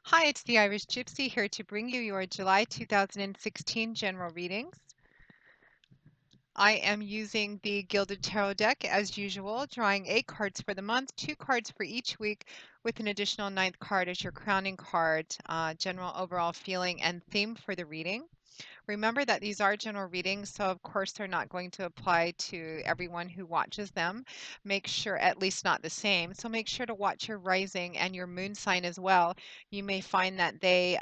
Hi, it's the Irish Gypsy here to bring you your July 2016 general readings. I am using the Gilded Tarot deck as usual, drawing 8 cards for the month, 2 cards for each week, with an additional ninth card as your crowning card, general overall feeling and theme for the reading. Remember that these are general readings, so of course they're not going to apply to everyone who watches them. Make sure, at least not the same, so make sure to watch your rising and your moon sign as well. You may find that they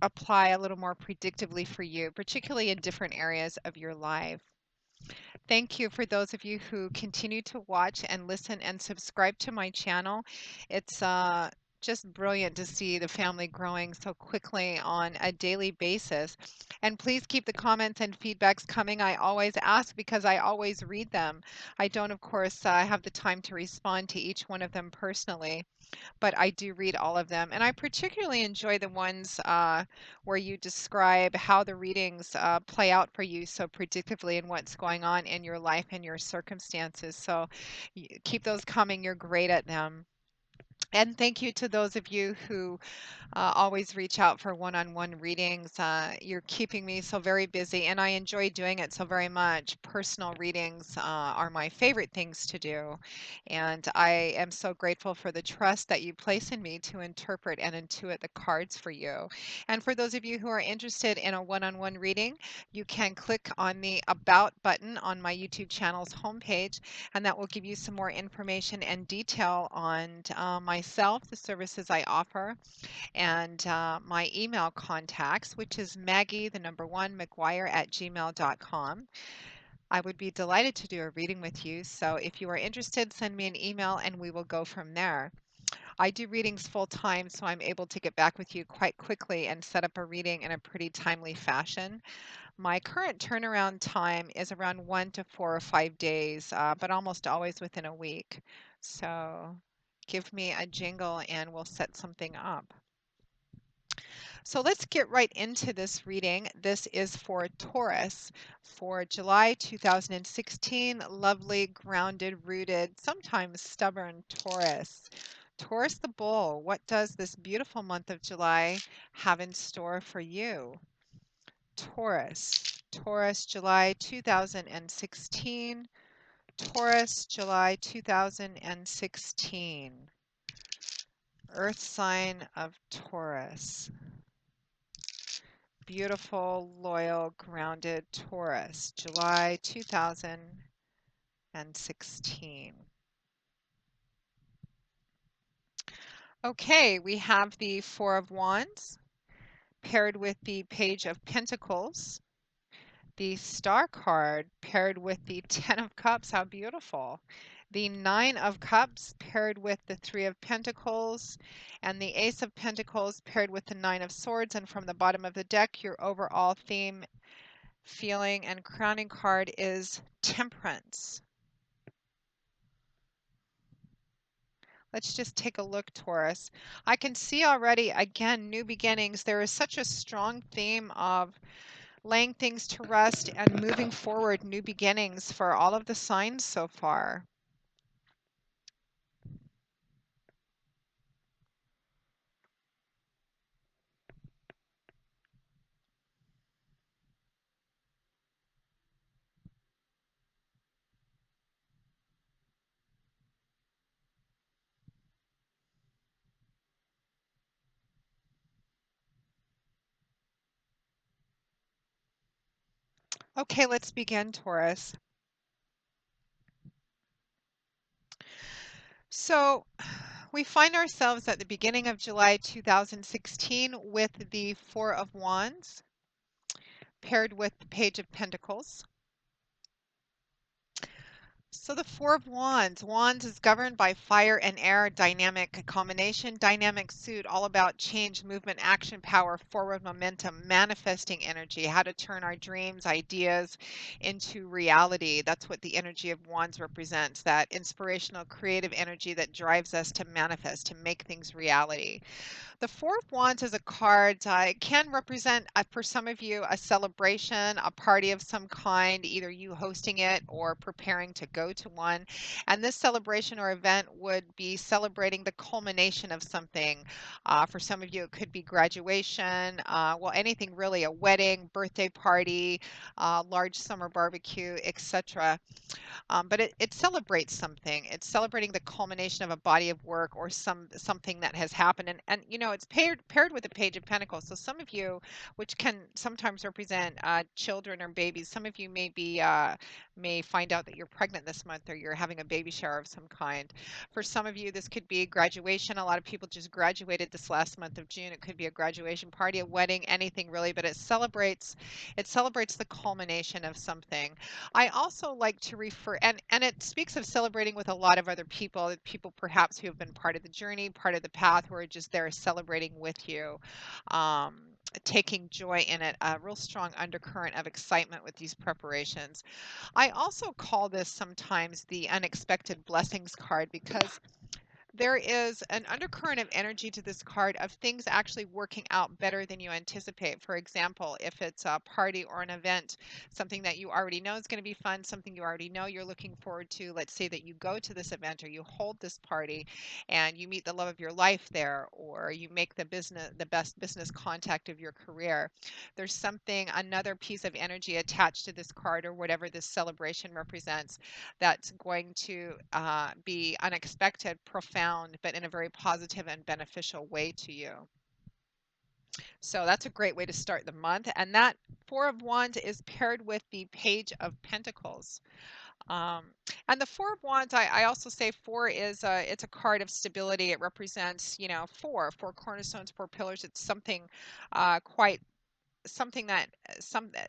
apply a little more predictably for you, particularly in different areas of your life. Thank you for those of you who continue to watch and listen and subscribe to my channel. It's just brilliant to see the family growing so quickly on a daily basis. And please keep the comments and feedbacks coming. I always ask because I always read them. I don't, of course, have the time to respond to each one of them personally, but I do read all of them. And I particularly enjoy the ones where you describe how the readings play out for you so predictably and what's going on in your life and your circumstances. So keep those coming. You're great at them. And thank you to those of you who always reach out for one-on-one readings. You're keeping me so very busy, and I enjoy doing it so very much. Personal readings are my favorite things to do, and I am so grateful for the trust that you place in me to interpret and intuit the cards for you. And for those of you who are interested in a one-on-one reading, you can click on the About button on my YouTube channel's homepage, and that will give you some more information and detail on myself, the services I offer, and my email contacts, which is Maggie, the number one, McGuire@gmail.com. I would be delighted to do a reading with you. So if you are interested, send me an email and we will go from there. I do readings full time, so I'm able to get back with you quite quickly and set up a reading in a pretty timely fashion. My current turnaround time is around 1 to 4 or 5 days, but almost always within a week. So give me a jingle and we'll set something up. So let's get right into this reading. This is for Taurus for July 2016. Lovely, grounded, rooted, sometimes stubborn Taurus. Taurus the bull, what does this beautiful month of July have in store for you? Taurus, July 2016. Taurus, July 2016. Earth sign of Taurus. Beautiful, loyal, grounded Taurus, July 2016. Okay, we have the Four of Wands paired with the Page of Pentacles, the Star card paired with the Ten of Cups. How beautiful. The Nine of Cups paired with the Three of Pentacles, and the Ace of Pentacles paired with the Nine of Swords. And from the bottom of the deck, your overall theme, feeling, and crowning card is Temperance. Let's just take a look, Taurus. I can see already, again, new beginnings. There is such a strong theme of laying things to rest and moving forward, new beginnings for all of the signs so far. Okay, let's begin, Taurus. So we find ourselves at the beginning of July 2016 with the Four of Wands paired with the Page of Pentacles. So the Four of Wands. Wands is governed by fire and air, dynamic combination, dynamic suit, all about change, movement, action, power, forward momentum, manifesting energy, how to turn our dreams, ideas into reality. That's what the energy of Wands represents, that inspirational, creative energy that drives us to manifest, to make things reality. The Four of Wands is a card. It can represent, for some of you, a celebration, a party of some kind, either you hosting it or preparing to go to one. And this celebration or event would be celebrating the culmination of something. For some of you, it could be graduation, well, anything really, a wedding, birthday party, large summer barbecue, etc. But it celebrates something. It's celebrating the culmination of a body of work or something that has happened. And it's paired with the Page of Pentacles. So some of you, which can sometimes represent children or babies, some of you may find out that you're pregnant this month or you're having a baby shower of some kind. For some of you, this could be graduation. A lot of people just graduated this last month of June. It could be a graduation party, a wedding, anything really, but it celebrates the culmination of something. I also like to refer, and it speaks of celebrating with a lot of other people perhaps who have been part of the journey, part of the path, who are just there celebrating with you, um, taking joy in it, a real strong undercurrent of excitement with these preparations. I also call this sometimes the unexpected blessings card because there is an undercurrent of energy to this card of things actually working out better than you anticipate. For example, if it's a party or an event, something that you already know is going to be fun, something you already know you're looking forward to. Let's say that you go to this event or you hold this party and you meet the love of your life there, or you make the best business contact of your career. There's another piece of energy attached to this card or whatever this celebration represents that's going to be unexpected, profound, but in a very positive and beneficial way to you. So that's a great way to start the month. And that Four of Wands is paired with the Page of Pentacles. Um, and the Four of Wands, I also say four it's a card of stability. It represents, four cornerstones, four pillars. It's quite something that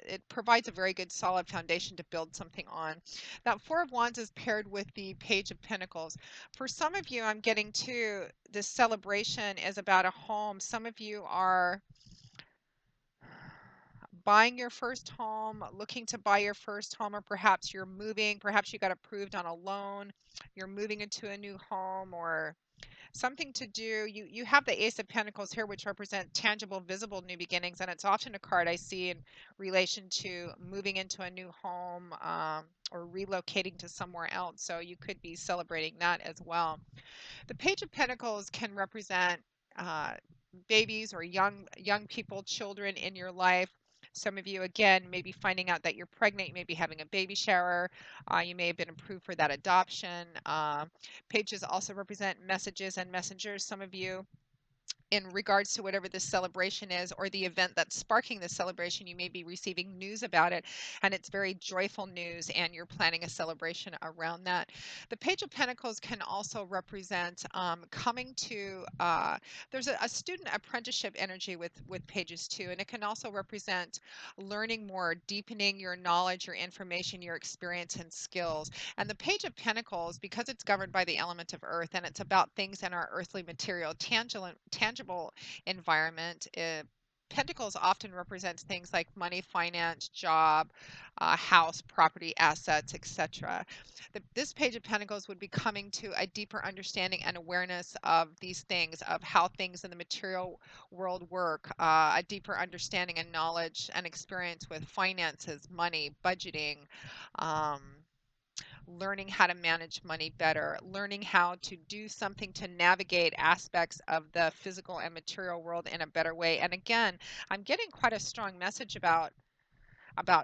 it provides a very good solid foundation to build something on. That Four of Wands is paired with the Page of Pentacles. For some of you, I'm getting to this celebration is about a home. Some of you are buying your first home, looking to buy your first home, or perhaps you're moving, perhaps you got approved on a loan, you're moving into a new home, or something to do. You have the Ace of Pentacles here, which represent tangible, visible new beginnings, and it's often a card I see in relation to moving into a new home, or relocating to somewhere else. So you could be celebrating that as well. The Page of Pentacles can represent uh, babies or young people, children in your life. Some of you, again, may be finding out that you're pregnant. You may be having a baby shower. You may have been approved for that adoption. Pages also represent messages and messengers. Some of you, in regards to whatever this celebration is or the event that's sparking the celebration, you may be receiving news about it, and it's very joyful news, and you're planning a celebration around that. The Page of Pentacles can also represent coming to, there's a student apprenticeship energy with pages too, and it can also represent learning more, deepening your knowledge, your information, your experience and skills. And the Page of Pentacles, because it's governed by the element of earth and it's about things in our earthly material, tangible environment, Pentacles often represents things like money, finance, job, house, property, assets, etc. This Page of Pentacles would be coming to a deeper understanding and awareness of these things, of how things in the material world work, a deeper understanding and knowledge and experience with finances, money, budgeting, um, learning how to manage money better, learning how to do something to navigate aspects of the physical and material world in a better way. And again, I'm getting quite a strong message about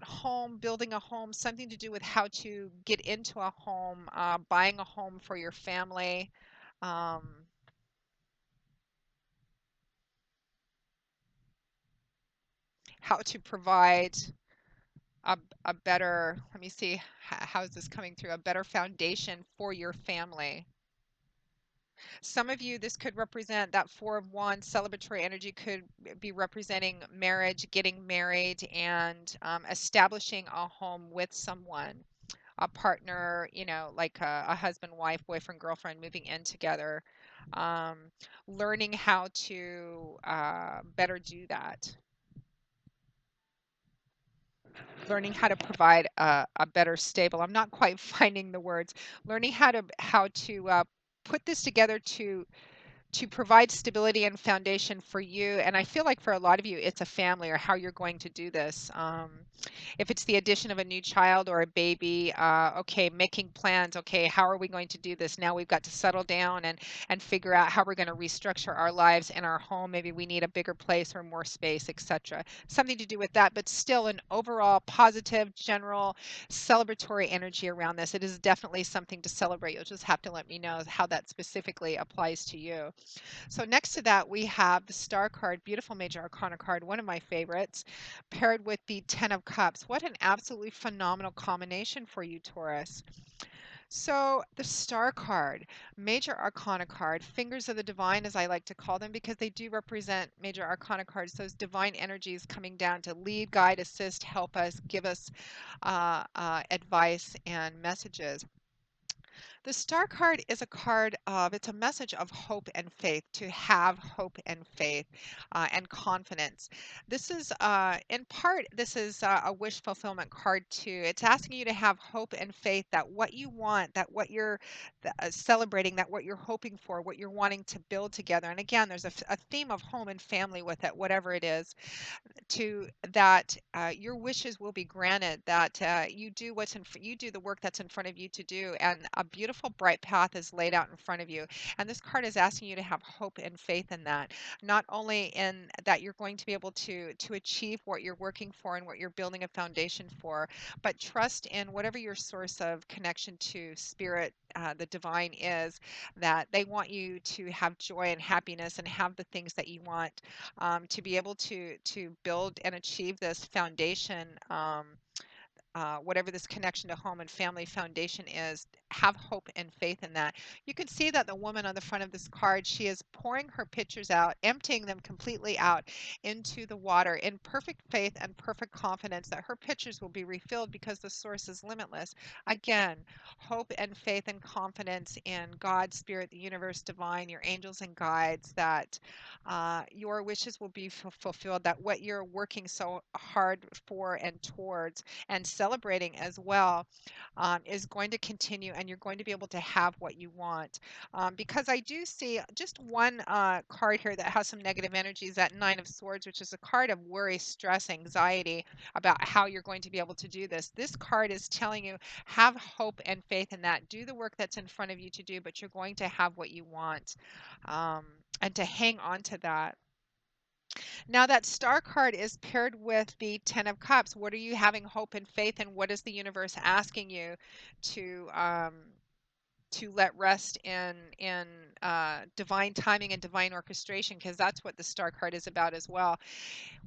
home, building a home, something to do with how to get into a home, buying a home for your family. Um, how to provide a, a better, let me see, how is this coming through? A better foundation for your family. Some of you, this could represent that Four of Wands celebratory energy could be representing marriage, getting married, and establishing a home with someone, a partner, like a husband, wife, boyfriend, girlfriend, moving in together, um, learning how to better do that, learning how to provide a better stable. I'm not quite finding the words. Learning how to put this together to to provide stability and foundation for you. And I feel like for a lot of you, it's a family or how you're going to do this. If it's the addition of a new child or a baby, okay, making plans. Okay, how are we going to do this? Now we've got to settle down and figure out how we're going to restructure our lives and our home. Maybe we need a bigger place or more space, etc. Something to do with that, but still an overall positive, general, celebratory energy around this. It is definitely something to celebrate. You'll just have to let me know how that specifically applies to you. So next to that, we have the Star card, beautiful Major Arcana card, one of my favorites, paired with the Ten of Cups. What an absolutely phenomenal combination for you, Taurus. So the Star card, Major Arcana card, fingers of the divine, as I like to call them, because they do represent Major Arcana cards, those divine energies coming down to lead, guide, assist, help us, give us advice and messages. The Star card is a card of, it's a message of hope and faith, to have hope and faith and confidence. This is, in part, this is a wish fulfillment card too. It's asking you to have hope and faith that what you want, that what you're celebrating, that what you're hoping for, what you're wanting to build together. And again, there's a theme of home and family with it, whatever it is, to that your wishes will be granted, that you do you do the work that's in front of you to do, and a beautiful bright path is laid out in front of you. And this card is asking you to have hope and faith in that, not only in that you're going to be able to achieve what you're working for and what you're building a foundation for, but trust in whatever your source of connection to spirit, the divine is, that they want you to have joy and happiness and have the things that you want, to be able to build and achieve this foundation, whatever this connection to home and family foundation is. Have hope and faith in that. You can see that the woman on the front of this card, she is pouring her pitchers out, emptying them completely out into the water in perfect faith and perfect confidence that her pitchers will be refilled because the source is limitless. Again, hope and faith and confidence in God, Spirit, the universe, divine, your angels and guides, that your wishes will be fulfilled, that what you're working so hard for and towards and celebrating as well, is going to continue, and you're going to be able to have what you want. Because I do see just one card here that has some negative energies, that Nine of Swords, which is a card of worry, stress, anxiety about how you're going to be able to do this. This card is telling you, have hope and faith in that. Do the work that's in front of you to do, but you're going to have what you want. Um, and to hang on to that. Now that Star card is paired with the Ten of Cups. What are you having hope and faith in? What is the universe asking you to let rest in divine timing and divine orchestration? Because that's what the Star card is about as well.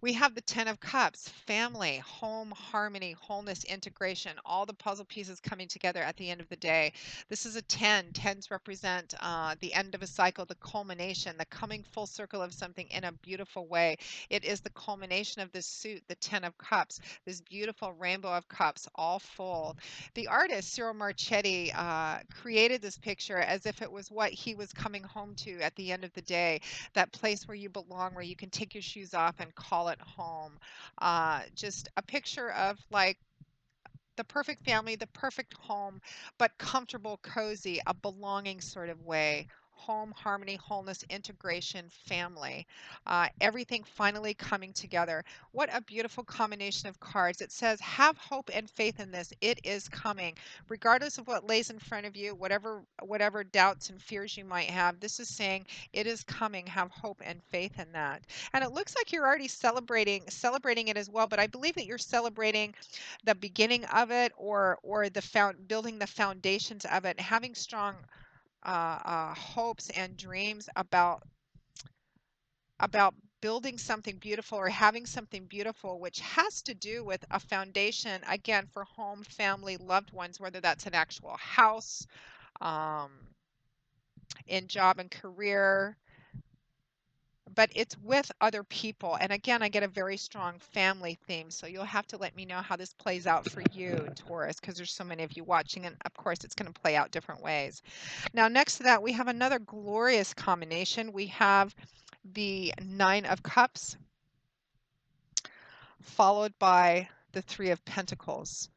We have the Ten of Cups, family, home, harmony, wholeness, integration, all the puzzle pieces coming together at the end of the day. This is a 10. Tens represent the end of a cycle, the culmination, the coming full circle of something in a beautiful way. It is the culmination of this suit, the Ten of Cups, this beautiful rainbow of cups, all full. The artist, Cyril Marchetti, created this picture as if it was what he was coming home to at the end of the day, that place where you belong, where you can take your shoes off and call it home. Just a picture of like the perfect family, the perfect home, but comfortable, cozy, a belonging sort of way. Home, harmony, wholeness, integration, family, everything finally coming together. What a beautiful combination of cards. It says, have hope and faith in this. It is coming. Regardless of what lays in front of you, whatever doubts and fears you might have, this is saying it is coming. Have hope and faith in that. And it looks like you're already celebrating it as well, but I believe that you're celebrating the beginning of it, or the building the foundations of it, having strong hopes and dreams about building something beautiful or having something beautiful, which has to do with a foundation, again, for home, family, loved ones, whether that's an actual house, um, in job and career, but it's with other people. And again, I get a very strong family theme. So you'll have to let me know how this plays out for you, Taurus, because there's so many of you watching. And of course, it's going to play out different ways. Now, next to that, we have another glorious combination. We have the Nine of Cups, followed by the Three of Pentacles.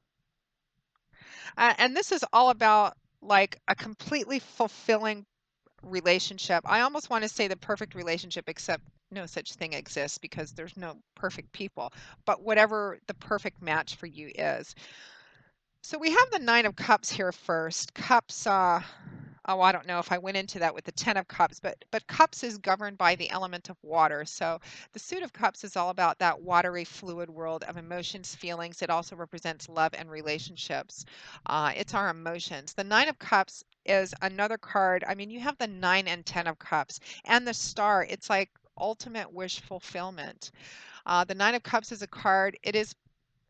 And this is all about like a completely fulfilling relationship. I almost want to say the perfect relationship, except no such thing exists because there's no perfect people. But whatever the perfect match for you is. So we have the Nine of Cups here first. Cups, oh, I don't know if I went into that with the Ten of Cups, but Cups is governed by the element of water. So the suit of Cups is all about that watery, fluid world of emotions, feelings. It also represents love and relationships. It's our emotions. The Nine of Cups is another card. I mean, you have the Nine and Ten of Cups and the Star. It's like ultimate wish fulfillment. The Nine of Cups is a card. It is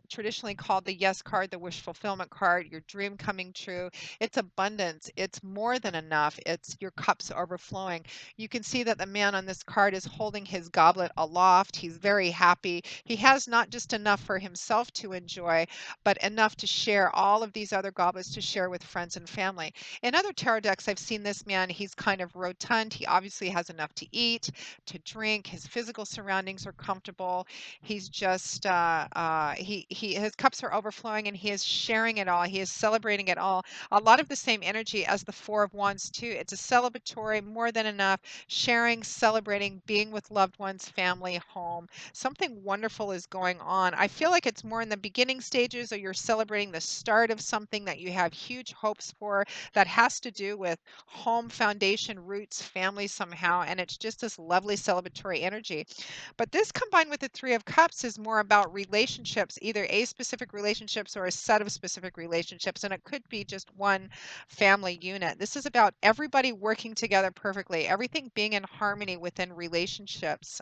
traditionally called the yes card, the wish fulfillment card, your dream coming true. It's abundance. It's more than enough. It's your cups overflowing. You can see that the man on this card is holding his goblet aloft. He's very happy. He has not just enough for himself to enjoy, but enough to share all of these other goblets to share with friends and family. In other tarot decks, I've seen this man, he's kind of rotund. He obviously has enough to eat, to drink. His physical surroundings are comfortable. He's just he his cups are overflowing and he is sharing it all. He is celebrating it all. A lot of the same energy as the Four of Wands too. It's a celebratory, more than enough, sharing, celebrating, being with loved ones, family, home. Something wonderful is going on. I feel like it's more in the beginning stages, or you're celebrating the start of something that you have huge hopes for, that has to do with home, foundation, roots, family somehow, and it's just this lovely celebratory energy. But this combined with the Three of Cups is more about relationships, either a specific relationships or a set of specific relationships. And it could be just one family unit. This is about everybody working together perfectly, everything being in harmony within relationships,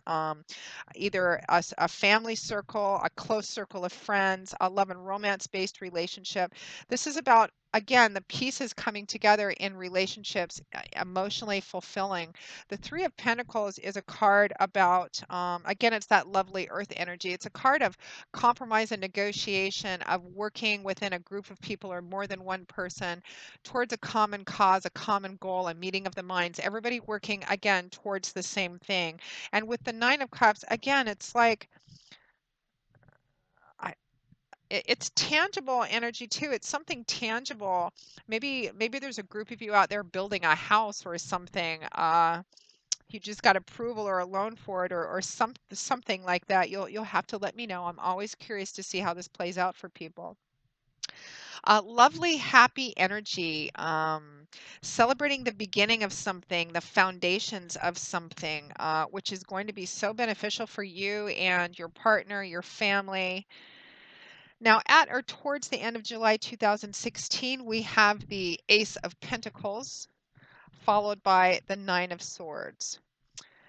either a family circle, a close circle of friends, a love and romance based relationship. This is about, again, the pieces coming together in relationships, emotionally fulfilling. The Three of Pentacles is a card about, again, it's that lovely earth energy. It's a card of compromise and negotiation, of working within a group of people or more than one person towards a common cause, a common goal, a meeting of the minds. Everybody working, again, towards the same thing. And with the Nine of Cups, again, it's like, I, it's tangible energy too. It's something tangible. Maybe there's a group of you out there building a house or something. You just got approval or a loan for it, or something like that. You'll have to let me know. I'm always curious to see how this plays out for people. Lovely, happy energy, celebrating the beginning of something, the foundations of something, which is going to be so beneficial for you and your partner, your family. Now, at or towards the end of July 2016, we have the Ace of Pentacles, followed by the Nine of Swords.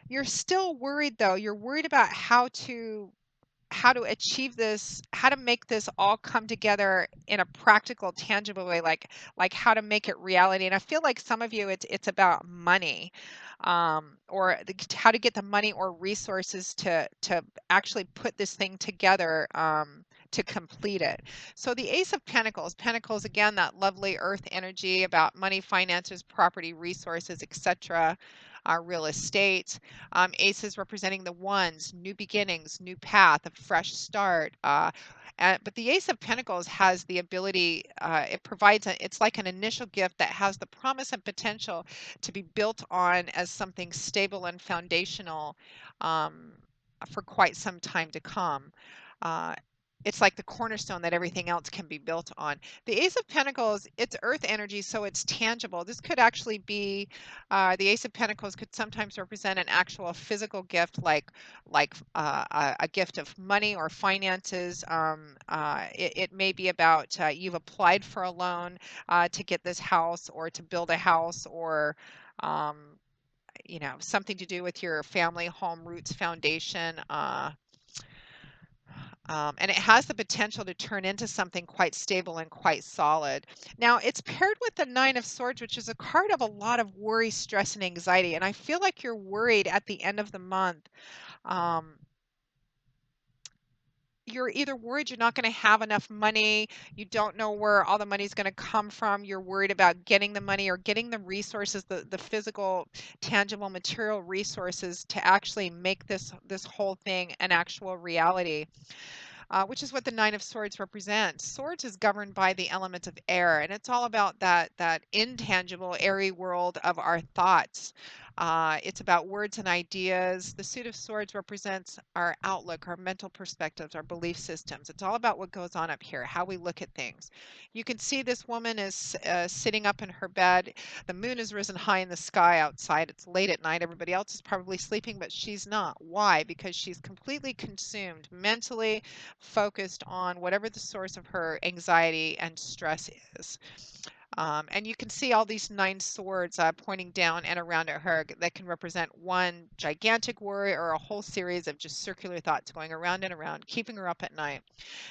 You're still worried though. You're worried about how to achieve this, how to make this all come together in a practical, tangible way, like how to make it reality. And I feel like some of you, it's about money, or how to get the money or resources to actually put this thing together. To complete it. So the Ace of Pentacles, Pentacles again, that lovely earth energy about money, finances, property, resources, etc. Real estate. Aces representing the ones, new beginnings, new path, a fresh start. But the Ace of Pentacles has the ability, it provides, it's like an initial gift that has the promise and potential to be built on as something stable and foundational, um, for quite some time to come. Uh, it's like the cornerstone that everything else can be built on. The Ace of Pentacles, it's earth energy, so it's tangible. This could actually be, the Ace of Pentacles could sometimes represent an actual physical gift, like a gift of money or finances. It may be about, you've applied for a loan to get this house or to build a house, or um, something to do with your family, home, roots, foundation. And it has the potential to turn into something quite stable and quite solid. Now, it's paired with the Nine of Swords, which is a card of a lot of worry, stress, and anxiety. And I feel like you're worried at the end of the month. Um, you're either worried you're not going to have enough money, you don't know where all the money is going to come from, you're worried about getting the money or getting the resources, the physical, tangible, material resources to actually make this whole thing an actual reality. which is what the Nine of Swords represents. Swords is governed by the element of air, and it's all about that intangible, airy world of our thoughts. It's about words and ideas. The suit of swords represents our outlook, our mental perspectives, our belief systems. It's all about what goes on up here, how we look at things. You can see this woman is sitting up in her bed. The moon has risen high in the sky outside. It's late at night. Everybody else is probably sleeping, but she's not. Why? Because she's completely consumed mentally, focused on whatever the source of her anxiety and stress is. And you can see all these nine swords pointing down and around at her that can represent one gigantic worry or a whole series of just circular thoughts going around and around, keeping her up at night.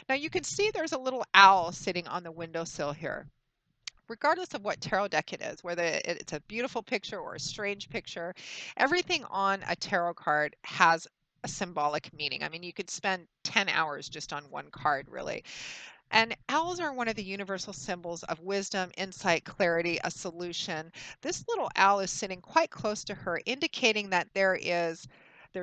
Now you can see there's a little owl sitting on the windowsill here. Regardless of what tarot deck it is, whether it's a beautiful picture or a strange picture, everything on a tarot card has a symbolic meaning. I mean, you could spend 10 hours just on one card, really. And owls are one of the universal symbols of wisdom, insight, clarity, a solution. This little owl is sitting quite close to her, indicating that there's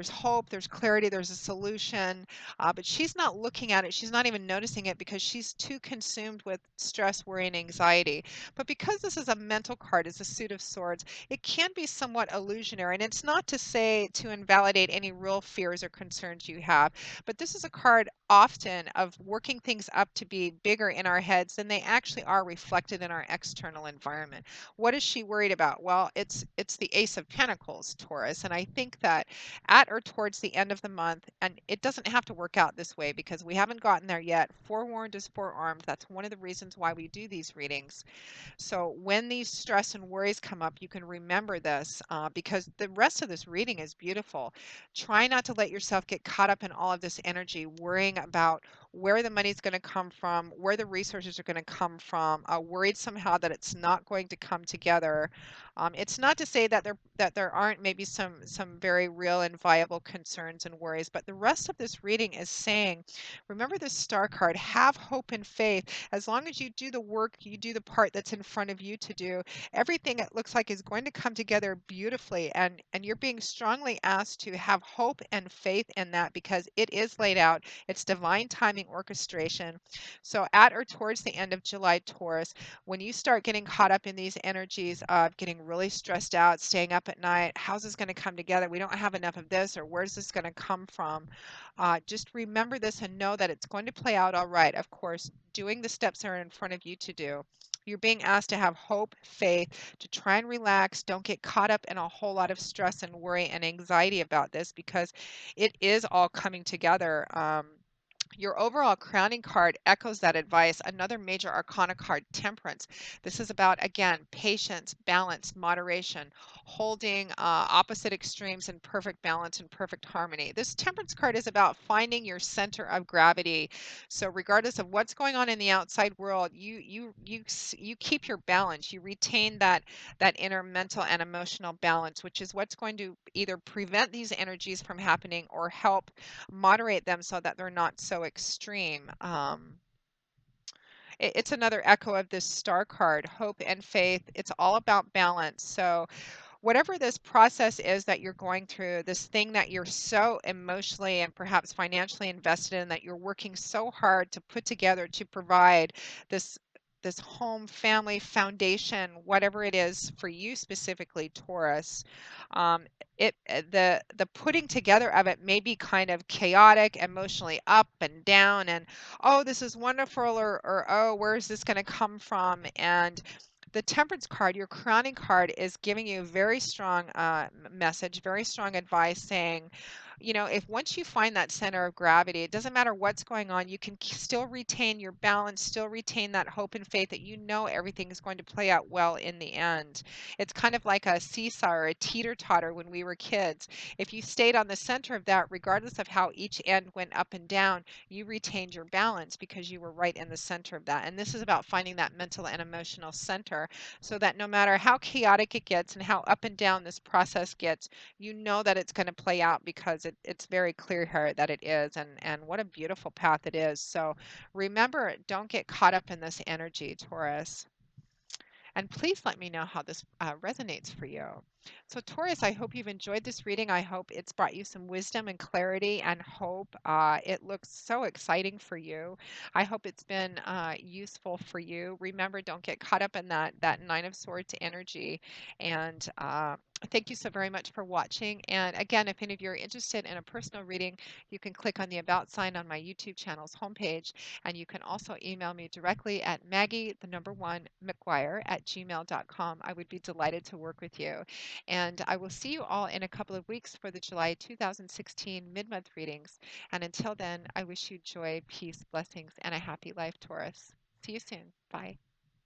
hope, there's clarity, there's a solution, but she's not looking at it. She's not even noticing it because she's too consumed with stress, worry, and anxiety. But because this is a mental card, it's a suit of swords, it can be somewhat illusionary. And it's not to say to invalidate any real fears or concerns you have, but this is a card often of working things up to be bigger in our heads than they actually are reflected in our external environment. What is she worried about? Well, it's the Ace of Pentacles, Taurus, and I think that at or towards the end of the month, and it doesn't have to work out this way because we haven't gotten there yet. Forewarned is forearmed. That's one of the reasons why we do these readings. So when these stress and worries come up, you can remember this because the rest of this reading is beautiful. Try not to let yourself get caught up in all of this energy, worrying about where the money's going to come from, where the resources are going to come from, worried somehow that it's not going to come together. It's not to say that there aren't maybe some very real and viable concerns and worries, but the rest of this reading is saying, remember this star card, have hope and faith. As long as you do the work, you do the part that's in front of you to do, everything it looks like is going to come together beautifully. And you're being strongly asked to have hope and faith in that because it is laid out. It's divine timing orchestration. So at or towards the end of July, Taurus, when you start getting caught up in these energies of getting really stressed out, staying up at night, how's this going to come together? We don't have enough of this, or where's this going to come from? Just remember this and know that it's going to play out all right. Of course, doing the steps that are in front of you to do. You're being asked to have hope, faith, to try and relax. Don't get caught up in a whole lot of stress and worry and anxiety about this because it is all coming together. Your overall crowning card echoes that advice. Another major arcana card, Temperance. This is about, again, patience, balance, moderation, holding opposite extremes in perfect balance and perfect harmony. This Temperance card is about finding your center of gravity. So regardless of what's going on in the outside world, you keep your balance. You retain that inner mental and emotional balance, which is what's going to either prevent these energies from happening or help moderate them so that they're not so extreme. It's another echo of this star card, hope and faith. It's all about balance. So whatever this process is that you're going through, this thing that you're so emotionally and perhaps financially invested in, that you're working so hard to put together to provide this home family foundation, whatever it is for you specifically, Taurus, um, the putting together of it may be kind of chaotic, emotionally up and down, and oh, this is wonderful, or oh, where is this going to come from? And the Temperance card, your crowning card, is giving you a very strong message, very strong advice saying, if once you find that center of gravity, it doesn't matter what's going on, you can still retain your balance, still retain that hope and faith that everything is going to play out well in the end. It's kind of like a seesaw or a teeter-totter when we were kids. If you stayed on the center of that, regardless of how each end went up and down, you retained your balance because you were right in the center of that. And this is about finding that mental and emotional center so that no matter how chaotic it gets and how up and down this process gets, you know that it's going to play out because it's very clear here that it is. And what a beautiful path it is. So remember, don't get caught up in this energy, Taurus. And please let me know how this resonates for you. So, Taurus, I hope you've enjoyed this reading. I hope it's brought you some wisdom and clarity and hope. It looks so exciting for you. I hope it's been useful for you. Remember, don't get caught up in that Nine of Swords energy. And thank you so very much for watching. And again, if any of you are interested in a personal reading, you can click on the About sign on my YouTube channel's homepage. And you can also email me directly at Maggie, the number one, McGuire at gmail.com. I would be delighted to work with you. And I will see you all in a couple of weeks for the July 2016 mid-month readings. And until then, I wish you joy, peace, blessings, and a happy life, Taurus. See you soon. Bye.